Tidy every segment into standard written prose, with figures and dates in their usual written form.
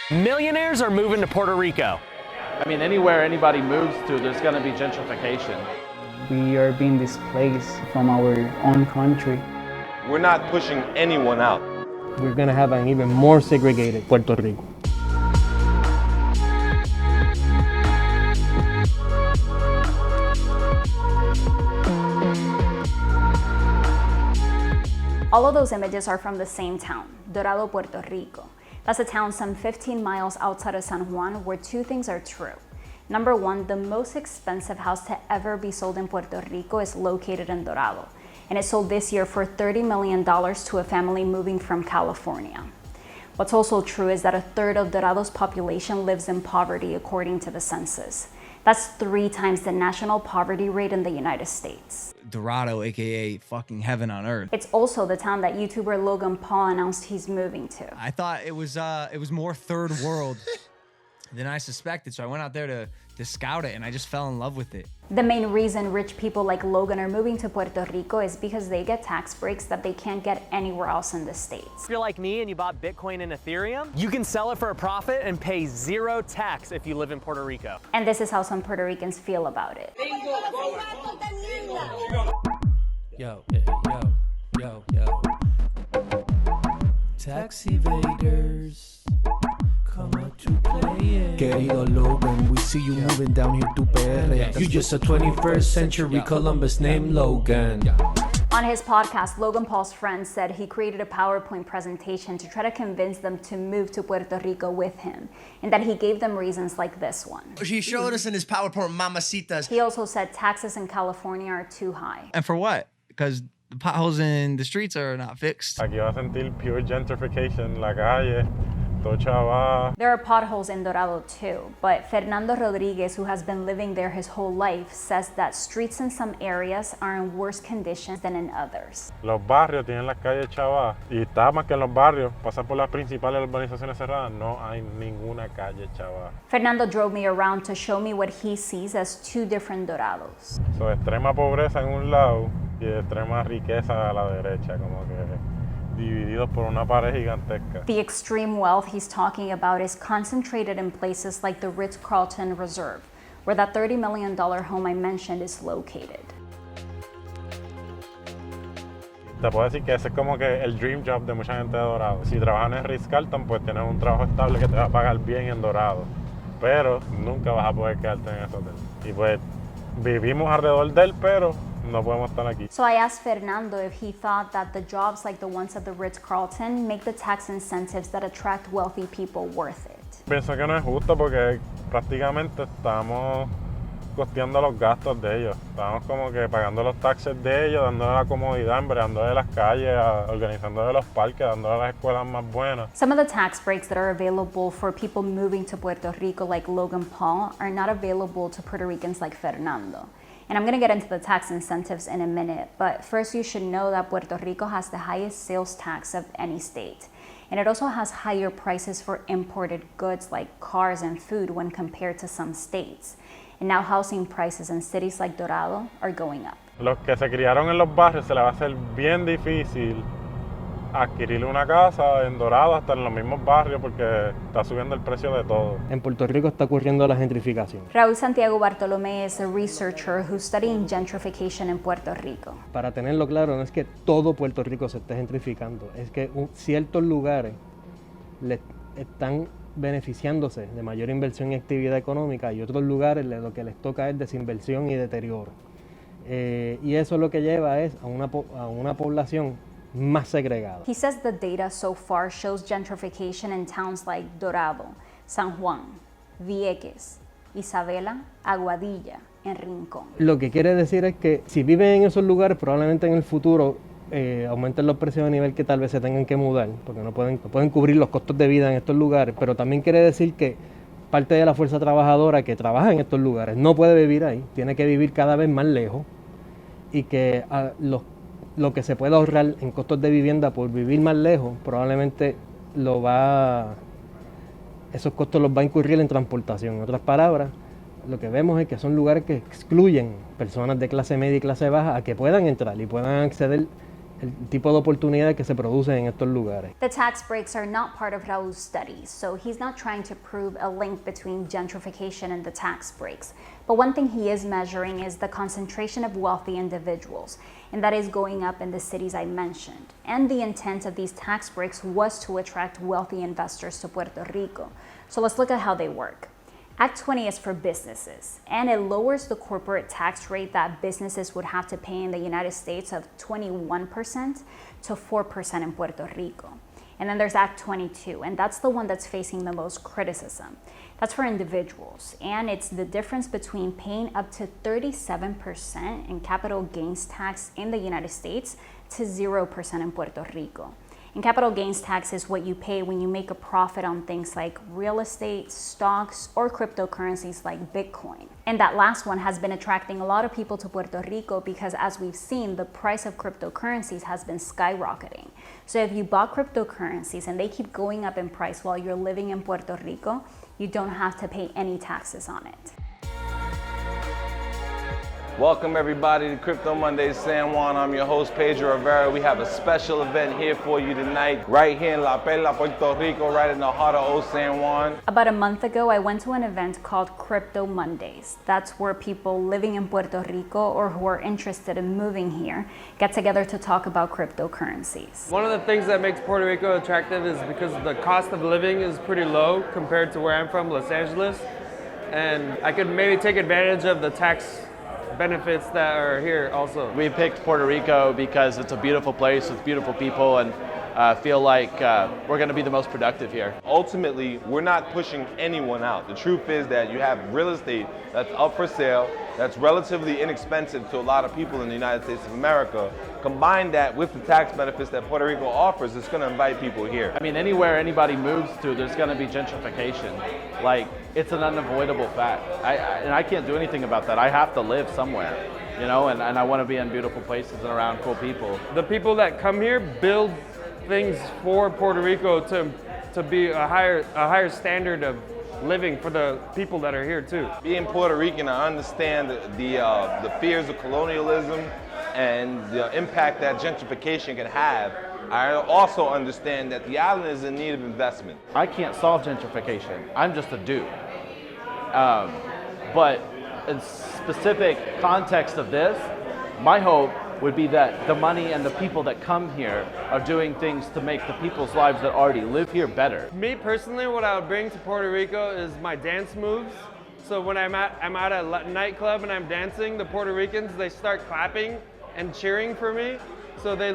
Millionaires are moving to Puerto Rico. I mean, anywhere anybody moves to, there's going to be gentrification. We are being displaced from our own country. We're not pushing anyone out. We're going to have an even more segregated Puerto Rico. All of those images are from the same town, Dorado, Puerto Rico. That's a town some 15 miles outside of San Juan where two things are true. Number one, the most expensive house to ever be sold in Puerto Rico is located in Dorado, and it sold this year for $30 million to a family moving from California. What's also true is that a third of Dorado's population lives in poverty according to the census. That's 3 times the national poverty rate in the United States. Dorado, aka fucking heaven on earth. It's also the town that YouTuber Logan Paul announced he's moving to. I thought it was more third world than I suspected, so I went out there to scout it, and I just fell in love with it. The main reason rich people like Logan are moving to Puerto Rico is because they get tax breaks that they can't get anywhere else in the States. If you're like me and you bought Bitcoin and Ethereum, you can sell it for a profit and pay 0 tax if you live in Puerto Rico. And this is how some Puerto Ricans feel about it. Yo, tax evaders, come out to play it. Querido Logan, we see you moving down here to PR. You just a 21st century Columbus named Logan. On his podcast, Logan Paul's friend said he created a PowerPoint presentation to try to convince them to move to Puerto Rico with him, and that he gave them reasons like this one. He showed us in his PowerPoint, mamacitas. He also said taxes in California are too high. And for what? Because the potholes in the streets are not fixed. Aquí va a sentir pure gentrification, la calle, todo chava. There are potholes in Dorado too, but Fernando Rodriguez, who has been living there his whole life, says that streets in some areas are in worse conditions than in others. Los barrios tienen las calles chavas, y está más que en los barrios, pasar por las principales urbanizaciones cerradas, no hay ninguna calle chava. Fernando drove me around to show me what he sees as 2 different Dorados. So, extrema pobreza en un lado y extrema riqueza a la derecha, como que divididos por una pared gigantesca. The extreme wealth he's talking about is concentrated in places like the Ritz-Carlton Reserve, where that $30 million home I mentioned is located. Te puedo decir que ese es como que el dream job de mucha gente de Dorado. Si trabajas en Ritz-Carlton, pues tienes un trabajo estable que te va a pagar bien en Dorado, pero nunca vas a poder quedarte en ese hotel. Y pues vivimos alrededor de él, pero no podemos estar aquí. So I asked Fernando if he thought that the jobs like the ones at the Ritz-Carlton make the tax incentives that attract wealthy people worth it. Pienso que no es justo porque prácticamente estamos costeando los gastos de ellos. Estamos como que pagando los taxes de ellos, dándole la comodidad, embreándole las calles, organizándole los parques, dándole las escuelas más buenas. Some of the tax breaks that are available for people moving to Puerto Rico like Logan Paul are not available to Puerto Ricans like Fernando. And I'm going to get into the tax incentives in a minute, but first you should know that Puerto Rico has the highest sales tax of any state. And it also has higher prices for imported goods like cars and food when compared to some states. And now housing prices in cities like Dorado are going up. Los que se criaron en los barrios se les va a hacer bien difícil adquirir una casa en Dorado, hasta en los mismos barrios, porque está subiendo el precio de todo. En Puerto Rico está ocurriendo la gentrificación. Raúl Santiago Bartolomé is a researcher who's studying gentrification in Puerto Rico. Para tenerlo claro, no es que todo Puerto Rico se esté gentrificando, es que ciertos lugares le están beneficiándose de mayor inversión y actividad económica, y otros lugares lo que les toca es desinversión y deterioro. Y eso lo que lleva es a una población más segregada. He says the data so far shows gentrification in towns like Dorado, San Juan, Vieques, Isabela, Aguadilla, en Rincón. Lo que quiere decir es que si viven en esos lugares, probablemente en el futuro aumenten los precios a nivel que tal vez se tengan que mudar, porque no pueden cubrir los costos de vida en estos lugares, pero también quiere decir que parte de la fuerza trabajadora que trabaja en estos lugares no puede vivir ahí, tiene que vivir cada vez más lejos, y que lo que se puede ahorrar en costos de vivienda por vivir más lejos, probablemente esos costos los va a incurrir en transportación. En otras palabras, lo que vemos es que son lugares que excluyen personas de clase media y clase baja a que puedan entrar y puedan acceder el tipo de oportunidades que se producen en estos lugares. The tax breaks are not part of Raul's studies, so he's not trying to prove a link between gentrification and the tax breaks. But one thing he is measuring is the concentration of wealthy individuals, and that is going up in the cities I mentioned. And the intent of these tax breaks was to attract wealthy investors to Puerto Rico. So let's look at how they work. Act 20 is for businesses, and it lowers the corporate tax rate that businesses would have to pay in the United States of 21% to 4% in Puerto Rico. And then there's Act 22, and that's the one that's facing the most criticism. That's for individuals, and it's the difference between paying up to 37% in capital gains tax in the United States to 0% in Puerto Rico. And capital gains tax is what you pay when you make a profit on things like real estate, stocks, or cryptocurrencies like Bitcoin. And that last one has been attracting a lot of people to Puerto Rico because, as we've seen, the price of cryptocurrencies has been skyrocketing. So if you bought cryptocurrencies and they keep going up in price while you're living in Puerto Rico, you don't have to pay any taxes on it. Welcome everybody to Crypto Mondays San Juan. I'm your host Pedro Rivera. We have a special event here for you tonight, right here in La Perla, Puerto Rico, right in the heart of Old San Juan. About a month ago, I went to an event called Crypto Mondays. That's where people living in Puerto Rico or who are interested in moving here get together to talk about cryptocurrencies. One of the things that makes Puerto Rico attractive is because the cost of living is pretty low compared to where I'm from, Los Angeles. And I could maybe take advantage of the tax benefits that are here also. We picked Puerto Rico because it's a beautiful place with beautiful people, and feel like we're going to be the most productive here. Ultimately, we're not pushing anyone out. The truth is that you have real estate that's up for sale, that's relatively inexpensive to a lot of people in the United States of America. Combine that with the tax benefits that Puerto Rico offers, it's going to invite people here. I mean, anywhere anybody moves to, there's going to be gentrification. Like, it's an unavoidable fact. And I can't do anything about that. I have to live somewhere, you know, and I want to be in beautiful places and around cool people. The people that come here build things for Puerto Rico to be a higher standard of living for the people that are here too. Being Puerto Rican, I understand the fears of colonialism and the impact that gentrification can have. I also understand that the island is in need of investment. I can't solve gentrification. I'm just a dude. But in specific context of this, my hope would be that the money and the people that come here are doing things to make the people's lives that already live here better. Me personally, what I would bring to Puerto Rico is my dance moves. So when I'm at a nightclub and I'm dancing, the Puerto Ricans, they start clapping and cheering for me. So they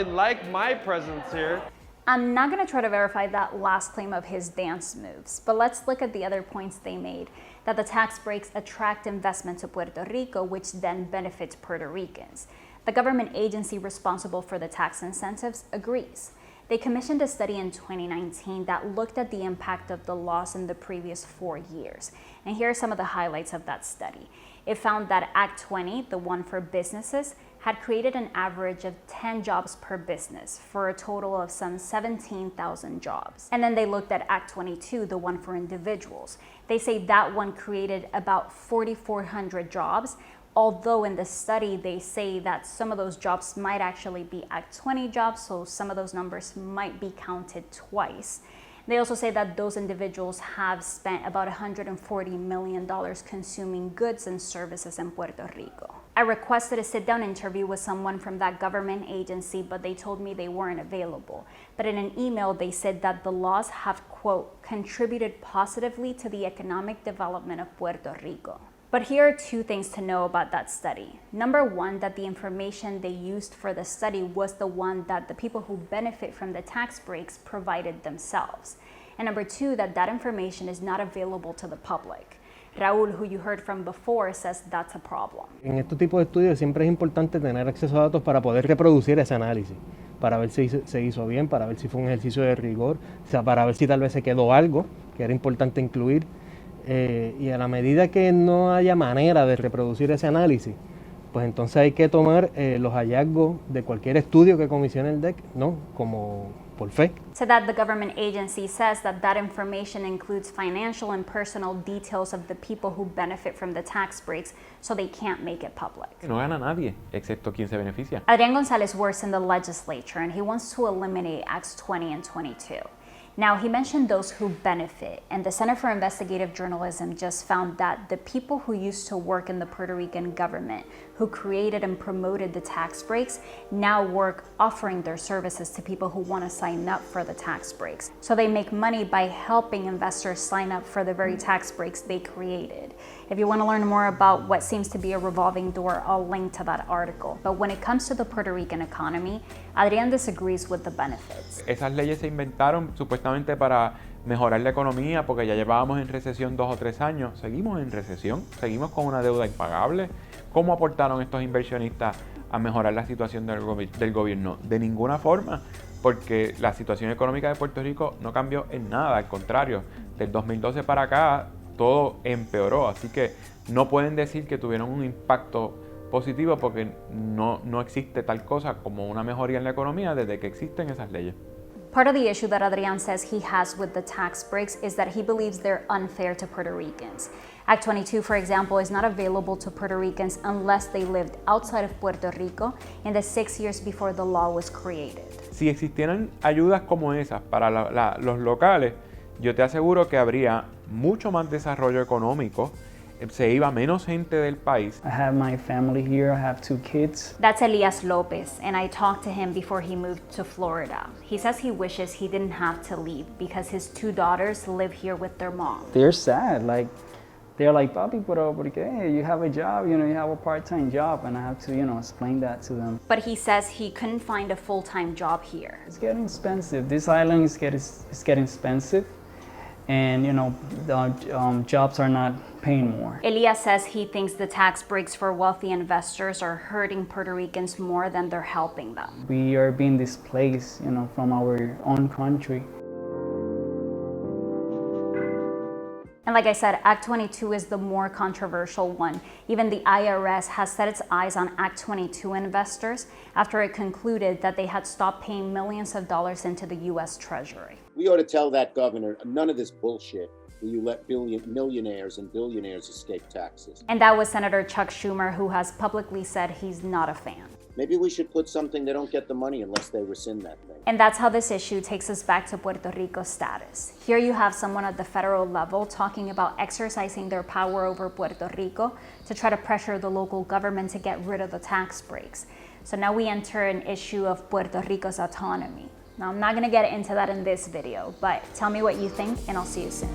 like my presence here. I'm not going to try to verify that last claim of his dance moves, but let's look at the other points they made, that the tax breaks attract investment to Puerto Rico, which then benefits Puerto Ricans. The government agency responsible for the tax incentives agrees. They commissioned a study in 2019 that looked at the impact of the laws in the previous 4 years. And here are some of the highlights of that study. It found that Act 20, the one for businesses, had created an average of 10 jobs per business for a total of some 17,000 jobs. And then they looked at Act 22, the one for individuals. They say that one created about 4,400 jobs, although in the study they say that some of those jobs might actually be Act 20 jobs, so some of those numbers might be counted twice. They also say that those individuals have spent about $140 million consuming goods and services in Puerto Rico. I requested a sit-down interview with someone from that government agency, but they told me they weren't available. But in an email, they said that the laws have, quote, contributed positively to the economic development of Puerto Rico. But here are two things to know about that study. Number one, that the information they used for the study was the one that the people who benefit from the tax breaks provided themselves. And number two, that that information is not available to the public. Raúl, who you heard from before, says that's a problem. En este tipo de estudios siempre es importante tener acceso a datos para poder reproducir ese análisis, para ver si se hizo bien, para ver si fue un ejercicio de rigor, o sea, para ver si tal vez se quedó algo que era importante incluir. Y a la medida que no haya manera de reproducir ese análisis, pues entonces hay que tomar los hallazgos de cualquier estudio que comisione el DEC, ¿no? como por fe. So that the government agency says that information includes financial and personal details of the people who benefit from the tax breaks, so they can't make it public. No gana nadie, excepto quien se beneficia. Adrián González works in the legislature and he wants to eliminate Acts 20 and 22. Now, he mentioned those who benefit, and the Center for Investigative Journalism just found that the people who used to work in the Puerto Rican government, who created and promoted the tax breaks, now work offering their services to people who want to sign up for the tax breaks. So they make money by helping investors sign up for the very tax breaks they created. If you want to learn more about what seems to be a revolving door, I'll link to that article. But when it comes to the Puerto Rican economy, Adrián disagrees with the benefits. Esas leyes se inventaron supuestamente para mejorar la economía porque ya llevábamos en recesión 2 o 3 años. Seguimos en recesión, seguimos con una deuda impagable. ¿Cómo aportaron estos inversionistas a mejorar la situación del gobierno? De ninguna forma, porque la situación económica de Puerto Rico no cambió en nada, al contrario, del 2012 para acá todo empeoró, así que no pueden decir que tuvieron un impacto positivo porque no existe tal cosa como una mejoría en la economía desde que existen esas leyes. Part of the issue that Adrián says he has with the tax breaks is that he believes they're unfair to Puerto Ricans. Act 22, for example, is not available to Puerto Ricans unless they lived outside of Puerto Rico in the 6 years before the law was created. Si existieran ayudas como esas para los locales, yo te aseguro que habría mucho más desarrollo económico, se iba menos gente del país. I have my family here, I have 2 kids. That's Elias Lopez, and I talked to him before he moved to Florida. He says he wishes he didn't have to leave because his 2 daughters live here with their mom. They're sad, they're like, papi, pero porque you have a job, you have a part-time job, and I have to, explain that to them. But he says he couldn't find a full-time job here. It's getting expensive. This island is getting expensive, and the jobs are not paying more. Elias says he thinks the tax breaks for wealthy investors are hurting Puerto Ricans more than they're helping them. We are being displaced, from our own country. And like I said, Act 22 is the more controversial one. Even the IRS has set its eyes on Act 22 investors after it concluded that they had stopped paying millions of dollars into the U.S. Treasury. We ought to tell that governor, none of this bullshit where you let millionaires and billionaires escape taxes. And that was Senator Chuck Schumer, who has publicly said he's not a fan. Maybe we should put something they don't get the money unless they rescind that thing. And that's how this issue takes us back to Puerto Rico's status. Here you have someone at the federal level talking about exercising their power over Puerto Rico to try to pressure the local government to get rid of the tax breaks. So now we enter an issue of Puerto Rico's autonomy. Now I'm not gonna get into that in this video, but tell me what you think and I'll see you soon.